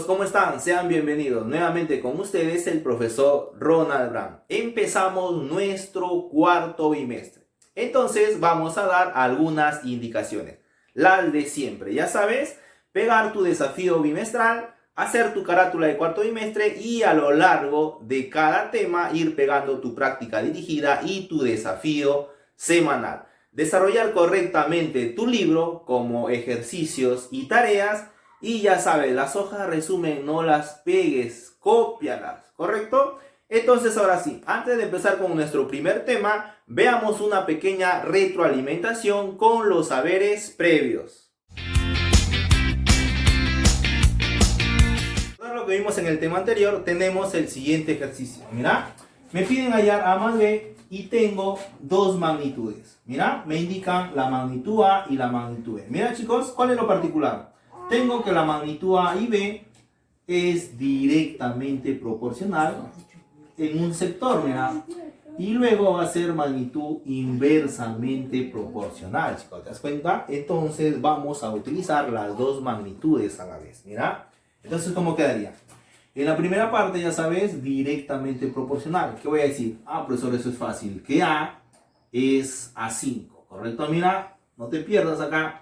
chicos, ¿cómo están? Sean bienvenidos nuevamente con ustedes el profesor Ronald Brown. Empezamos nuestro cuarto bimestre. Entonces vamos a dar algunas indicaciones. Las de siempre, ya sabes, pegar tu desafío bimestral, hacer tu carátula de cuarto bimestre y a lo largo de cada tema ir pegando tu práctica dirigida y tu desafío semanal. Desarrollar correctamente tu libro como ejercicios y tareas. Y ya sabes, las hojas de resumen no las pegues, cópialas, ¿correcto? Entonces ahora sí, antes de empezar con nuestro primer tema, veamos una pequeña retroalimentación con los saberes previos. Todo lo que vimos en el tema anterior, tenemos el siguiente ejercicio. Mira, me piden hallar A más B y tengo dos magnitudes. Mira, me indican la magnitud A y la magnitud B. Mira chicos, ¿cuál es lo particular? Tengo que la magnitud A y B es directamente proporcional en un sector, mira. Y luego va a ser magnitud inversamente proporcional, chicos. ¿Te das cuenta? Entonces vamos a utilizar las dos magnitudes a la vez, mira. Entonces, ¿cómo quedaría? En la primera parte, ya sabes, directamente proporcional. ¿Qué voy a decir? Ah, profesor, eso es fácil. Que A es A5, ¿correcto? Mira, no te pierdas acá.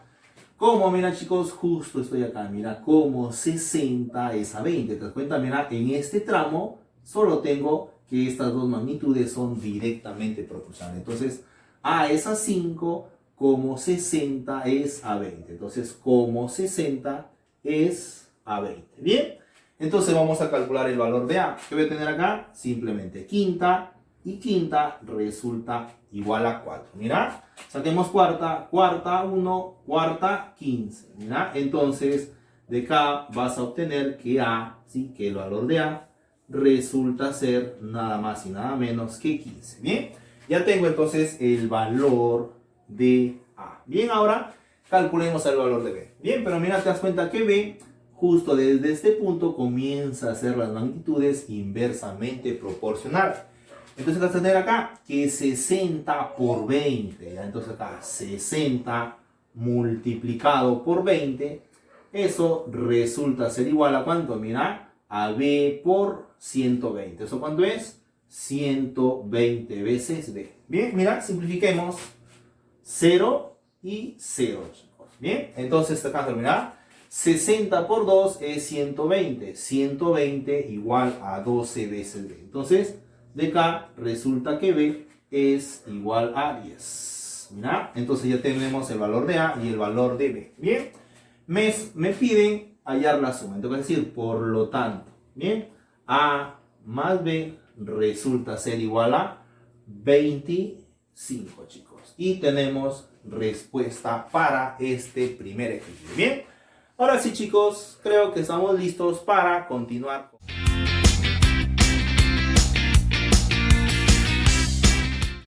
Como, mira chicos, justo estoy acá, mira, como 60 es a 20, ¿te das cuenta? Mira, en este tramo solo tengo que estas dos magnitudes son directamente proporcionales. Entonces, A es a 5, como 60 es a 20. Entonces, como 60 es a 20. Bien, entonces vamos a calcular el valor de A. ¿Qué voy a tener acá? Simplemente quinta, y quinta resulta igual a 4. Mira, saquemos cuarta, cuarta 1, cuarta 15. Mira, entonces de acá vas a obtener que A, ¿sí? Que el valor de A resulta ser nada más y nada menos que 15. Bien, ya tengo entonces el valor de A. Bien, ahora calculemos el valor de B. Bien, pero mira, te das cuenta que B justo desde este punto comienza a hacer las magnitudes inversamente proporcionales. Entonces vas a tener acá que 60 por 20. ¿Ya? Entonces acá 60 multiplicado por 20. Eso resulta ser igual a ¿cuánto? Mira, a B por 120. ¿Eso cuánto es? 120 veces B. Bien, mira, simplifiquemos. 0 y 0, chicos. Bien, entonces acá mira, 60 por 2 es 120. 120 igual a 12 veces B. Entonces, de acá resulta que B es igual a 10. Mira, entonces ya tenemos el valor de A y el valor de B. Bien, me piden hallar la suma. Entonces, es decir, por lo tanto, bien, A más B resulta ser igual a 25, chicos. Y tenemos respuesta para este primer ejercicio. Bien, ahora sí, chicos, creo que estamos listos para continuar.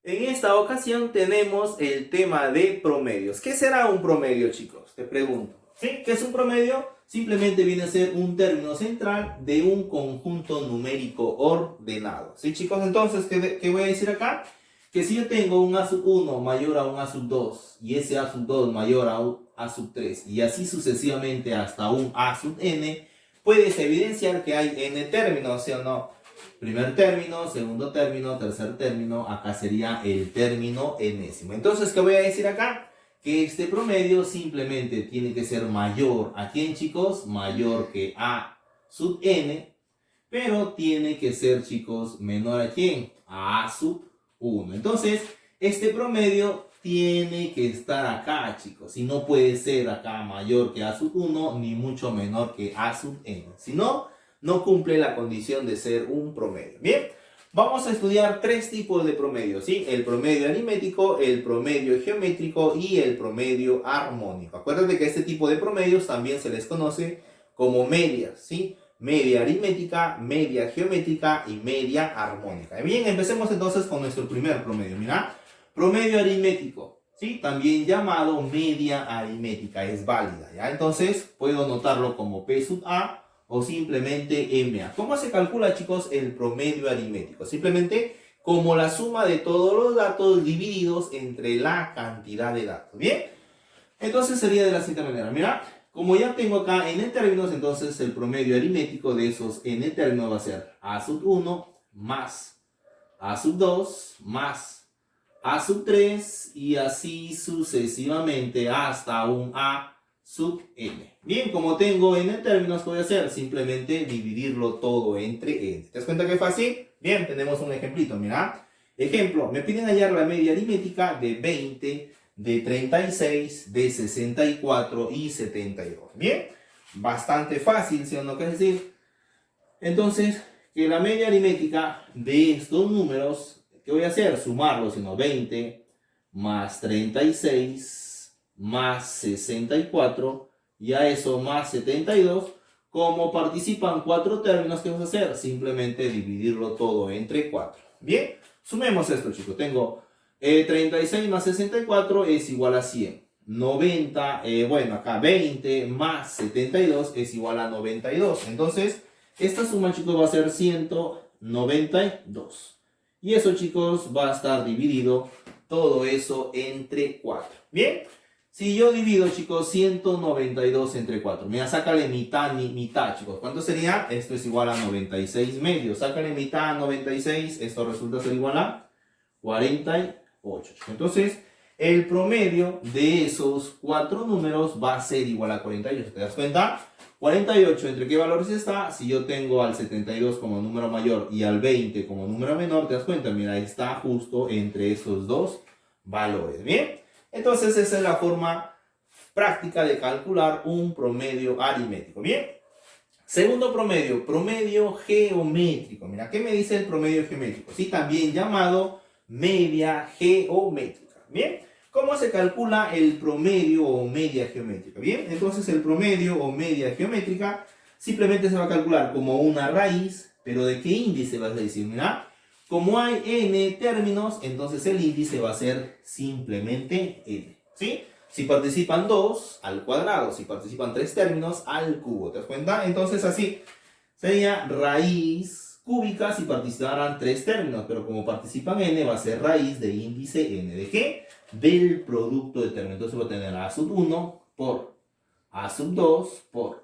En esta ocasión tenemos el tema de promedios. ¿Qué será un promedio, chicos? Te pregunto. ¿Sí? ¿Qué es un promedio? Simplemente viene a ser un término central de un conjunto numérico ordenado. ¿Sí, chicos? Entonces, ¿qué voy a decir acá? Que si yo tengo un A sub 1 mayor a un A sub 2 y ese A sub 2 mayor a un A sub 3 y así sucesivamente hasta un A sub n, puedes evidenciar que hay n términos, ¿sí o no? Primer término, segundo término, tercer término, acá sería el término enésimo. Entonces, ¿qué voy a decir acá? Que este promedio simplemente tiene que ser mayor. ¿A quién, chicos? Mayor que A sub n, pero tiene que ser, chicos, menor ¿a quién? A sub 1. Entonces, este promedio tiene que estar acá, chicos. Y no puede ser acá mayor que A sub 1, ni mucho menor que A sub n. Si no, no cumple la condición de ser un promedio. Bien, vamos a estudiar tres tipos de promedios, ¿sí? El promedio aritmético, el promedio geométrico y el promedio armónico. Acuérdate que este tipo de promedios también se les conoce como medias, ¿sí? Media aritmética, media geométrica y media armónica. Bien, empecemos entonces con nuestro primer promedio. Mira, promedio aritmético, ¿sí? También llamado media aritmética, es válida, ¿ya? Entonces, puedo notarlo como P sub A o simplemente MA. ¿Cómo se calcula, chicos, el promedio aritmético? Simplemente como la suma de todos los datos divididos entre la cantidad de datos. ¿Bien? Entonces sería de la siguiente manera. Mira, como ya tengo acá n términos, entonces el promedio aritmético de esos n términos va a ser a sub 1 más a sub 2 más a sub 3 y así sucesivamente hasta un a sub n. Bien, como tengo n términos, ¿qué voy a hacer? Simplemente dividirlo todo entre n. ¿Te das cuenta que es fácil? Bien, tenemos un ejemplito, mira. Ejemplo, me piden hallar la media aritmética de 20, de 36, de 64 y 72. Bien, bastante fácil, ¿sí o no? ¿Qué es decir? Entonces, que la media aritmética de estos números, ¿qué voy a hacer? Sumarlos, sino 20 más 36 más 64 y a eso más 72. Como participan 4 términos, ¿qué vamos a hacer? Simplemente dividirlo todo entre 4. Bien, sumemos esto, chicos. Tengo 36 más 64 es igual a 100. 90, bueno, acá 20 más 72 es igual a 92. Entonces, esta suma, chicos, va a ser 192. Y eso, chicos, va a estar dividido todo eso entre 4. Bien, si yo divido, chicos, 192 entre 4. Mira, sácale mitad, mitad, chicos. ¿Cuánto sería? Esto es igual a 96 medios. Sácale mitad a 96. Esto resulta ser igual a 48. Entonces, el promedio de esos 4 números va a ser igual a 48. ¿Te das cuenta? 48, ¿entre qué valores está? Si yo tengo al 72 como número mayor y al 20 como número menor, ¿te das cuenta? Mira, está justo entre esos dos valores. ¿Bien? Entonces, esa es la forma práctica de calcular un promedio aritmético. ¿Bien? Segundo promedio, promedio geométrico. Mira, ¿qué me dice el promedio geométrico? Sí, también llamado media geométrica. ¿Bien? ¿Cómo se calcula el promedio o media geométrica? Bien, entonces el promedio o media geométrica simplemente se va a calcular como una raíz, pero ¿de qué índice vas a decir? Mira, como hay n términos, entonces el índice va a ser simplemente n, ¿sí? Si participan 2, al cuadrado. Si participan 3 términos, al cubo. ¿Te das cuenta? Entonces así sería raíz cúbica si participaran 3 términos, pero como participan n, va a ser raíz de índice n. ¿De qué? Del producto de términos. Entonces voy a tener a sub 1 por a sub 2 por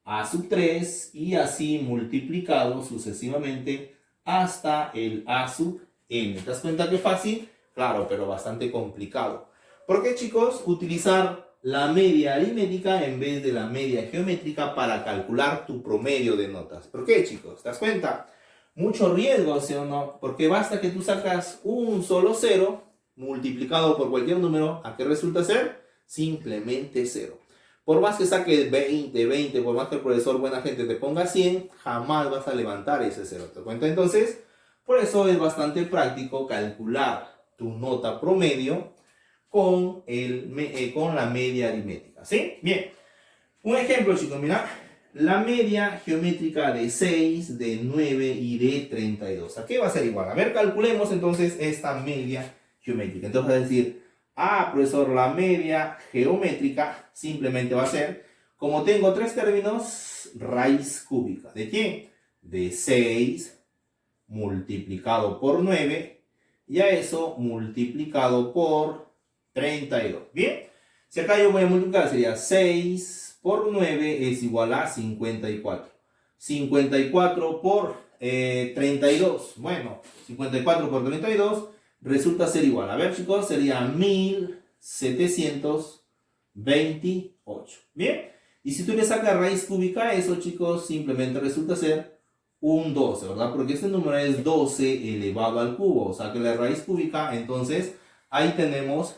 a sub 3 y así multiplicado sucesivamente hasta el a sub n. ¿Te das cuenta que fácil? Claro, pero bastante complicado. ¿Por qué, chicos? Utilizar la media aritmética en vez de la media geométrica para calcular tu promedio de notas. ¿Por qué, chicos? ¿Te das cuenta? Mucho riesgo, ¿sí o no? Porque basta que tú sacas un solo cero multiplicado por cualquier número, ¿a qué resulta ser? Simplemente 0. Por más que saques 20, por más que el profesor buena gente te ponga 100, jamás vas a levantar ese 0. ¿Te das cuenta? Entonces, por eso es bastante práctico calcular tu nota promedio con la media aritmética, ¿sí? Bien, un ejemplo, chicos, mira, la media geométrica de 6, de 9 y de 32. ¿A qué va a ser igual? A ver, calculemos entonces esta media geométrica. Entonces va a decir, profesor, la media geométrica simplemente va a ser, como tengo 3 términos, raíz cúbica. ¿De qué? De 6 multiplicado por 9 y a eso multiplicado por 32. Bien, si acá yo voy a multiplicar, sería 6 por 9 es igual a 54. 54 por 32. Bueno, 54 por 32 resulta ser igual. A ver, chicos, sería 1728. Bien, y si tú le sacas raíz cúbica a eso, chicos, simplemente resulta ser un 12, ¿verdad? Porque este número es 12 elevado al cubo. O sea que la raíz cúbica, entonces, ahí tenemos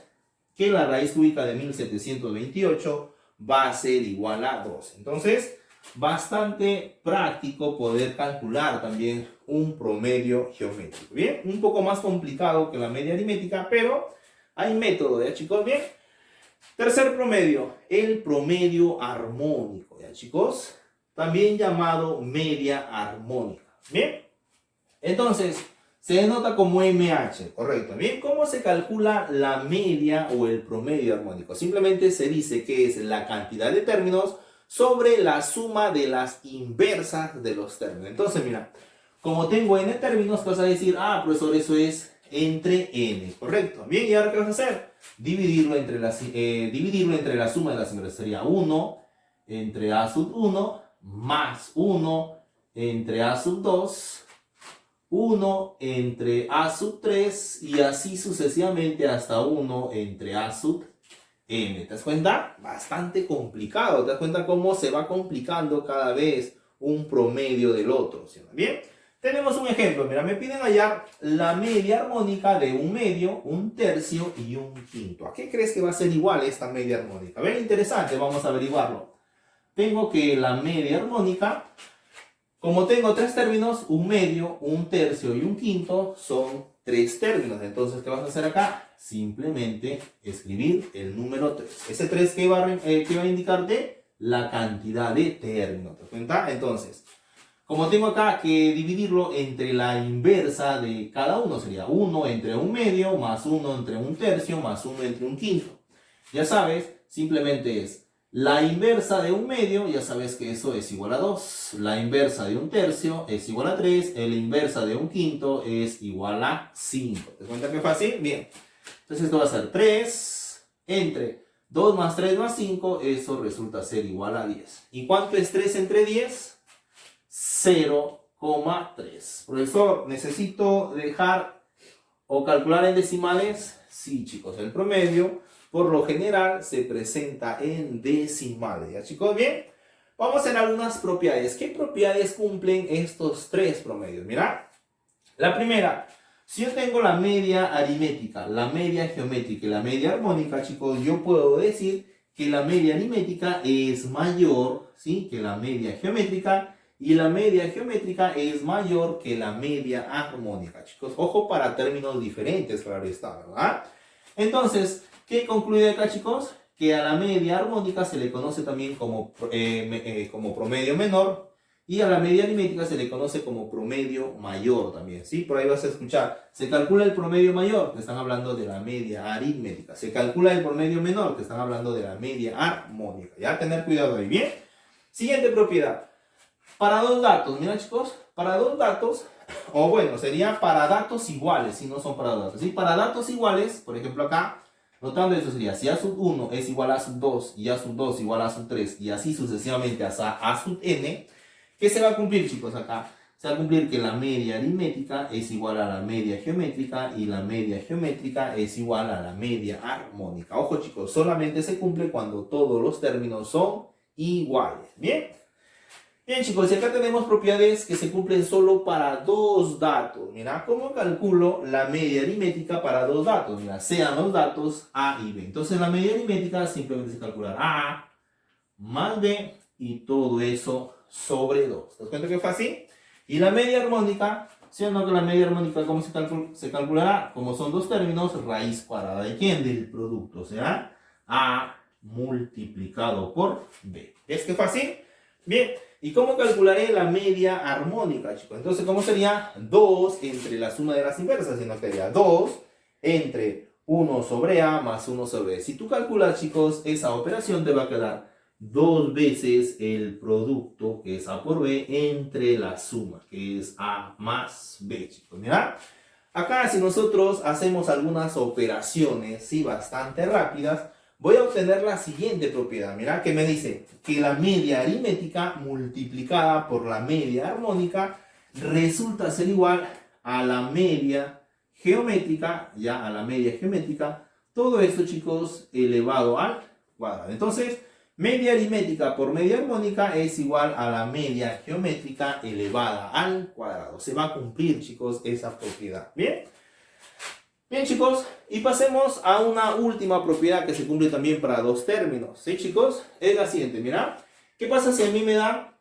que la raíz cúbica de 1728 va a ser igual a 12. Entonces, bastante práctico poder calcular también un promedio geométrico. Bien, un poco más complicado que la media aritmética, pero hay método, ¿ya, chicos? Bien. Tercer promedio, el promedio armónico, ¿ya, chicos? También llamado media armónica. Bien. Entonces, se denota como MH, correcto. Bien, ¿cómo se calcula la media o el promedio armónico? Simplemente se dice que es la cantidad de términos sobre la suma de las inversas de los términos. Entonces, mira, como tengo n términos, vas a decir, profesor, eso es entre n, correcto. Bien, ¿y ahora qué vas a hacer? Dividirlo entre la suma de las inversas. Sería 1 entre a sub 1 más 1 entre a sub 2, 1 entre a sub 3 y así sucesivamente hasta 1 entre a sub n. ¿Te das cuenta? Bastante complicado. ¿Te das cuenta cómo se va complicando cada vez un promedio del otro? ¿Sí? Bien, tenemos un ejemplo. Mira, me piden hallar la media armónica de un medio, un tercio y un quinto. ¿A qué crees que va a ser igual esta media armónica? Bien interesante, vamos a averiguarlo. Tengo que la media armónica, como tengo tres términos, un medio, un tercio y un quinto, son tres términos. Entonces, ¿qué vas a hacer acá? Simplemente escribir el número 3. Ese 3 que va a indicarte la cantidad de términos. ¿Te das cuenta? Entonces, como tengo acá que dividirlo entre la inversa de cada uno, sería 1 entre un medio, más 1 entre un tercio, más 1 entre un quinto. Ya sabes, simplemente es la inversa de un medio, ya sabes que eso es igual a 2. La inversa de un tercio es igual a 3. La inversa de un quinto es igual a 5. ¿Te das cuenta qué fácil? Bien. Entonces esto va a ser 3 entre 2 más 3 más 5. Eso resulta ser igual a 10. ¿Y cuánto es 3 entre 10? 0,3. Profesor, ¿necesito dejar o calcular en decimales? Sí, chicos, el promedio por lo general se presenta en decimales. ¿Ya, chicos? Bien. Vamos a hacer algunas propiedades. ¿Qué propiedades cumplen estos tres promedios? Mira. La primera, si yo tengo la media aritmética, la media geométrica y la media armónica, chicos, yo puedo decir que la media aritmética es mayor, ¿sí?, que la media geométrica, y la media geométrica es mayor que la media armónica, chicos. Ojo, para términos diferentes, claro está, ¿verdad? Entonces, ¿qué concluye acá, chicos? Que a la media armónica se le conoce también como promedio menor, y a la media aritmética se le conoce como promedio mayor también, ¿sí? Por ahí vas a escuchar, se calcula el promedio mayor, que están hablando de la media aritmética. Se calcula el promedio menor, que están hablando de la media armónica. Ya, tener cuidado ahí, ¿bien? Siguiente propiedad. Para dos datos, mira, chicos, para dos datos, o bueno, sería para datos iguales, si no son para datos, ¿sí? Para datos iguales, por ejemplo acá, notando eso sería, si a sub 1 es igual a sub 2, y a sub 2 igual a sub 3, y así sucesivamente hasta a sub n, ¿qué se va a cumplir, chicos, acá? Se va a cumplir que la media aritmética es igual a la media geométrica, y la media geométrica es igual a la media armónica. Ojo, chicos, solamente se cumple cuando todos los términos son iguales, ¿bien? Bien, chicos, y acá tenemos propiedades que se cumplen solo para dos datos. Mira, ¿cómo calculo la media aritmética para dos datos? Mira, sean los datos A y B. Entonces, la media aritmética simplemente se calcula A más B y todo eso sobre 2. ¿Te das cuenta que es fácil? Y la media armónica, siendo que la media armónica, ¿cómo se calculará? Como son dos términos, raíz cuadrada. ¿De quién? Del producto. O sea, A multiplicado por B. ¿Ves qué fácil? Bien. ¿Y cómo calcularé la media armónica, chicos? Entonces, ¿cómo sería? 2 entre la suma de las inversas, sino que sería 2 entre 1 sobre A más 1 sobre B. Si tú calculas, chicos, esa operación te va a quedar 2 veces el producto, que es A por B, entre la suma, que es A más B, chicos. Mira, acá si nosotros hacemos algunas operaciones, sí, bastante rápidas, voy a obtener la siguiente propiedad. Mira, que me dice que la media aritmética multiplicada por la media armónica resulta ser igual a la media geométrica, ya a la media geométrica, todo esto, chicos, elevado al cuadrado. Entonces, media aritmética por media armónica es igual a la media geométrica elevada al cuadrado. Se va a cumplir, chicos, esa propiedad. ¿Bien? Bien, chicos, y pasemos a una última propiedad que se cumple también para dos términos, ¿sí, chicos? Es la siguiente, mira. ¿Qué pasa si a mí me dan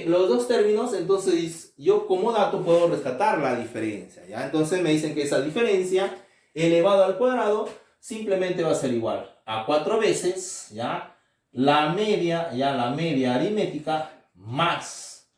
los dos términos? Entonces yo como dato puedo rescatar la diferencia, ¿ya? Entonces me dicen que esa diferencia elevado al cuadrado simplemente va a ser igual a 4 veces, ¿ya? La media aritmética más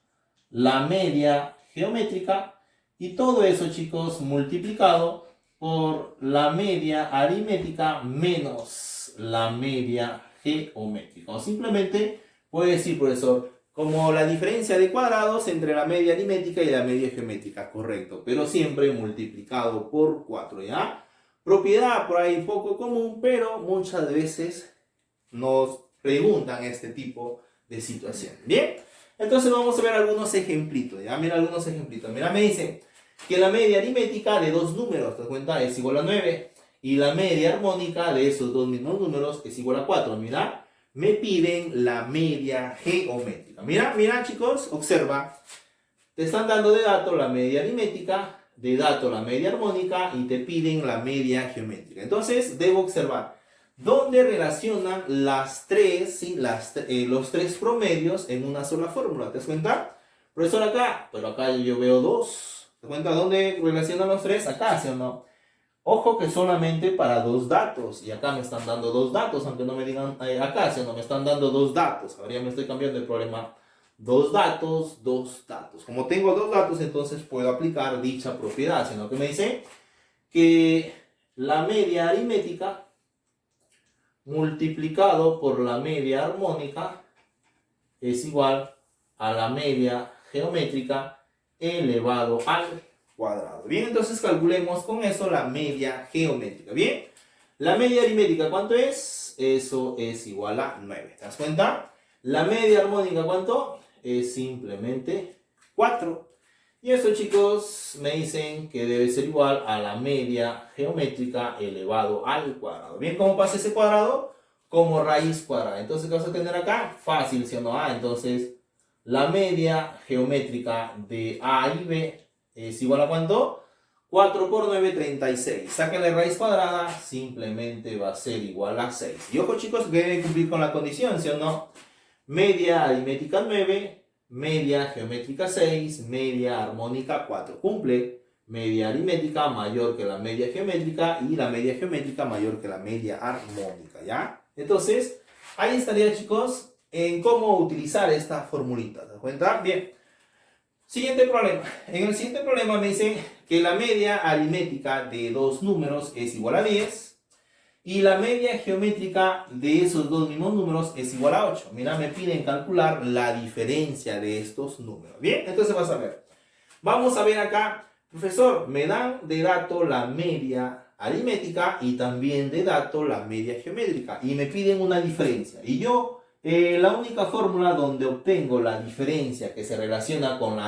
la media geométrica. Y todo eso, chicos, multiplicado por la media aritmética menos la media geométrica. O simplemente puede decir, profesor, como la diferencia de cuadrados entre la media aritmética y la media geométrica, correcto. Pero siempre multiplicado por 4, ¿ya? Propiedad por ahí poco común, pero muchas veces nos preguntan este tipo de situación. Bien, entonces vamos a ver algunos ejemplitos. Ya, mira algunos ejemplitos. Mira, me dice que la media aritmética de dos números, ¿te das cuenta? Es igual a 9. Y la media armónica de esos dos mismos números es igual a 4. Mira, me piden la media geométrica. Mira, mira chicos, observa. Te están dando de dato la media aritmética, de dato la media armónica y te piden la media geométrica. Entonces, debo observar dónde relacionan las tres, ¿sí? Los tres promedios en una sola fórmula. ¿Te das cuenta? Profesor, acá, pero acá yo veo dos. ¿Te das cuenta dónde relacionan los tres? Acá, ¿sí o no? Ojo que solamente para dos datos. Y acá me están dando dos datos, aunque no me digan acá, ¿sí o no? Me están dando dos datos. Ahora ya me estoy cambiando el problema. Dos datos, dos datos. Como tengo dos datos, entonces puedo aplicar dicha propiedad. Sino que me dice que la media aritmética multiplicado por la media armónica es igual a la media geométrica elevado al cuadrado. Bien, entonces calculemos con eso la media geométrica. Bien, la media aritmética, ¿cuánto es? Eso es igual a 9. ¿Te das cuenta? La media armónica, ¿cuánto? Es simplemente 4. Y eso, chicos, me dicen que debe ser igual a la media geométrica elevado al cuadrado. Bien, ¿cómo pasa ese cuadrado? Como raíz cuadrada. Entonces, ¿qué vas a tener acá? Fácil, ¿sí o no? Entonces, la media geométrica de A y B es igual a ¿cuánto? 4 por 9, 36. Saquen la raíz cuadrada, simplemente va a ser igual a 6. Y ojo, chicos, que deben cumplir con la condición, ¿sí o no? Media aritmética 9, media geométrica 6, media armónica 4. Cumple. Media aritmética mayor que la media geométrica y la media geométrica mayor que la media armónica, ¿ya? Entonces, ahí estaría, chicos, en cómo utilizar esta formulita. ¿Te das cuenta? Bien. Siguiente problema. En el siguiente problema me dicen que la media aritmética de dos números es igual a 10. Y la media geométrica de esos dos mismos números es igual a 8. Mira, me piden calcular la diferencia de estos números. Bien, entonces vas a ver. Vamos a ver acá, profesor, me dan de dato la media aritmética y también de dato la media geométrica. Y me piden una diferencia. Y yo, la única fórmula donde obtengo la diferencia que se relaciona con,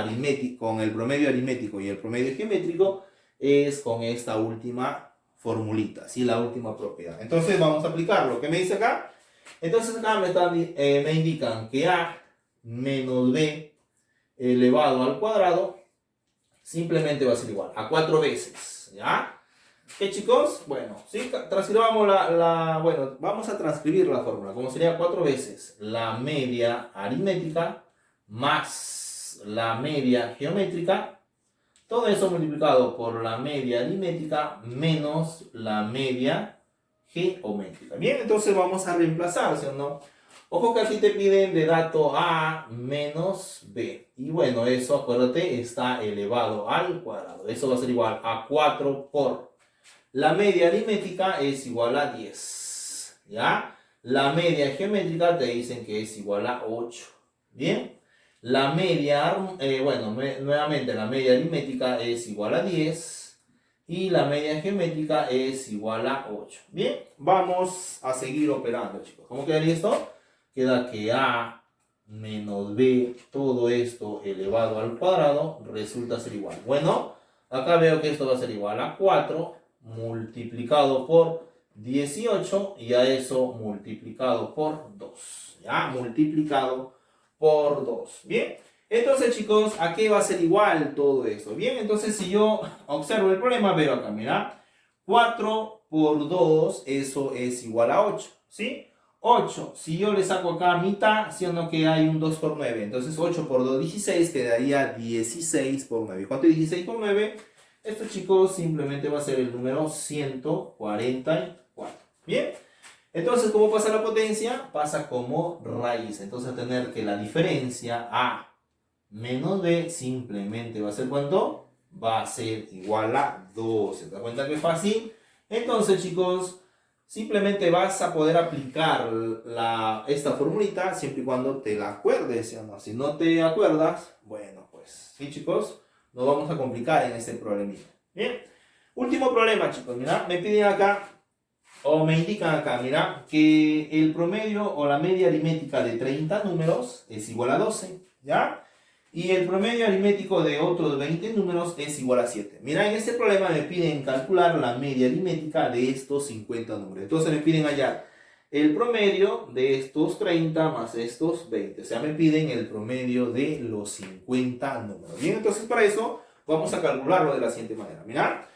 con el promedio aritmético y el promedio geométrico es con esta última formulita, ¿sí? La última propiedad. Entonces vamos a aplicarlo. ¿Qué me dice acá? Entonces acá me indican que A menos B elevado al cuadrado simplemente va a ser igual a 4 veces. ¿Ya? ¿Qué, chicos? Bueno, ¿sí? Transcribamos bueno, vamos a transcribir la fórmula. Como sería 4 veces la media aritmética más la media geométrica. Todo eso multiplicado por la media aritmética menos la media geométrica. Bien, entonces vamos a reemplazar, ¿sí o no? Ojo que aquí te piden de dato A menos B. Y bueno, eso, acuérdate, está elevado al cuadrado. Eso va a ser igual a 4 por la media aritmética es igual a 10. ¿Ya? La media geométrica te dicen que es igual a 8. Bien. La media, nuevamente la media aritmética es igual a 10 y la media geométrica es igual a 8. Bien, vamos a seguir operando, chicos. ¿Cómo quedaría esto? Queda que A menos B, todo esto elevado al cuadrado, resulta ser igual. Bueno, acá veo que esto va a ser igual a 4 multiplicado por 18 y a eso multiplicado por 2. ¿Ya? Multiplicado por 2. Bien, entonces, chicos, ¿a qué va a ser igual todo esto? Bien, entonces si yo observo el problema, veo acá, mira, 4 por 2, eso es igual a 8, ¿sí? 8, si yo le saco acá mitad, ¿sí o no que hay un 2 por 9? Entonces 8 por 2, 16, quedaría 16 por 9. ¿Cuánto es 16 por 9? Esto, chicos, simplemente va a ser el número 144. Bien. Entonces, ¿cómo pasa la potencia? Pasa como raíz. Entonces, a tener que la diferencia A menos B simplemente va a ser ¿cuánto? Va a ser igual a 12. ¿Te das cuenta que es fácil? Entonces, chicos, simplemente vas a poder aplicar esta formulita siempre y cuando te la acuerdes, ¿sí o no? Si no te acuerdas, bueno, pues, sí, chicos, nos vamos a complicar en este problemita. Bien. Último problema, chicos. Mira, me piden acá o me indican acá, mira, que el promedio o la media aritmética de 30 números es igual a 12, ¿ya? Y el promedio aritmético de otros 20 números es igual a 7. Mira, en este problema me piden calcular la media aritmética de estos 50 números. Entonces me piden hallar el promedio de estos 30 más estos 20. O sea, me piden el promedio de los 50 números. Bien, entonces para eso vamos a calcularlo de la siguiente manera. Mira,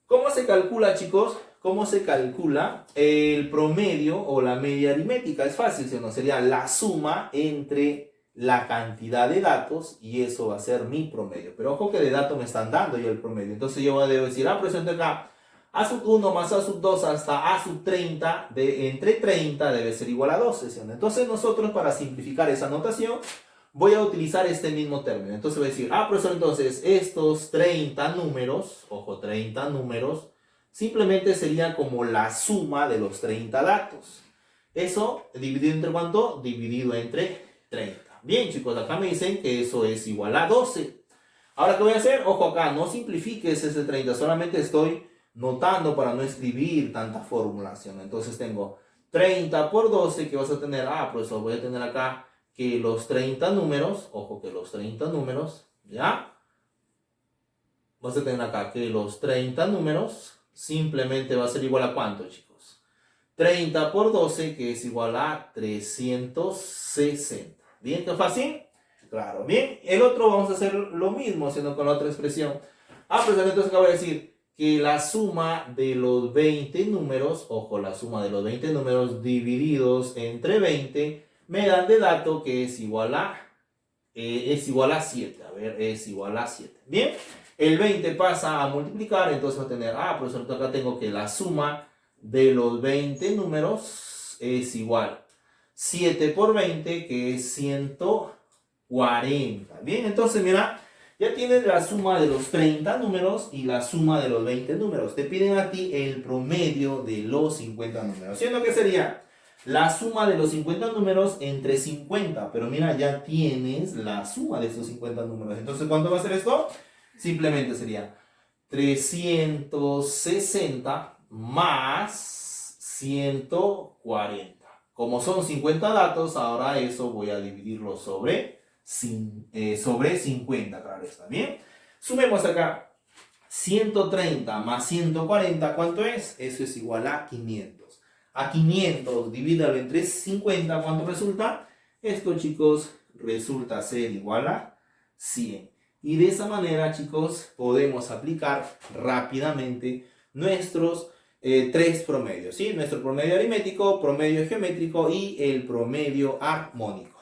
¿cómo se calcula, chicos? ¿Cómo se calcula el promedio o la media aritmética? Es fácil, ¿sí o no? Sería la suma entre la cantidad de datos y eso va a ser mi promedio. Pero ojo que de datos me están dando ya el promedio. Entonces yo debo decir, por ejemplo acá, A sub 1 más A sub 2 hasta A sub 30, entre 30 debe ser igual a 12. ¿Sí? Entonces nosotros para simplificar esa notación voy a utilizar este mismo término. Entonces voy a decir, profesor, entonces estos 30 números, ojo, 30 números, simplemente sería como la suma de los 30 datos. Eso dividido entre ¿cuánto? Dividido entre 30. Bien, chicos, acá me dicen que eso es igual a 12. Ahora, ¿qué voy a hacer? Ojo acá, no simplifiques ese 30, solamente estoy notando para no escribir tanta formulación. Entonces tengo 30 por 12, que vas a tener, profesor, voy a tener acá que los 30 números, ojo que los 30 números, ¿ya? Vas a tener acá que los 30 números simplemente va a ser igual a ¿cuánto, chicos? 30 por 12, que es igual a 360. ¿Bien? ¿Qué fácil? Claro. Bien, el otro vamos a hacer lo mismo, haciendo con la otra expresión. Profesor, entonces acá voy a decir que la suma de los 20 números, ojo, la suma de los 20 números divididos entre 20, me dan de dato que es igual a 7. A ver, es igual a 7. Bien, el 20 pasa a multiplicar, entonces va a tener, profesor, acá tengo que la suma de los 20 números es igual 7 por 20, que es 140. Bien, entonces mira, ya tienes la suma de los 30 números y la suma de los 20 números. Te piden a ti el promedio de los 50 números. Siendo que sería la suma de los 50 números entre 50. Pero mira, ya tienes la suma de estos 50 números. Entonces, ¿cuánto va a ser esto? Simplemente sería 360 más 140. Como son 50 datos, ahora eso voy a dividirlo sobre 50, claro está. Bien, sumemos acá 130 más 140, ¿cuánto es? Eso es igual a 500. A 500 divídalo entre 50, ¿cuánto resulta? Esto, chicos, resulta ser igual a 100. Y de esa manera, chicos, podemos aplicar rápidamente nuestros tres promedios, ¿sí? Nuestro promedio aritmético, promedio geométrico y el promedio armónico.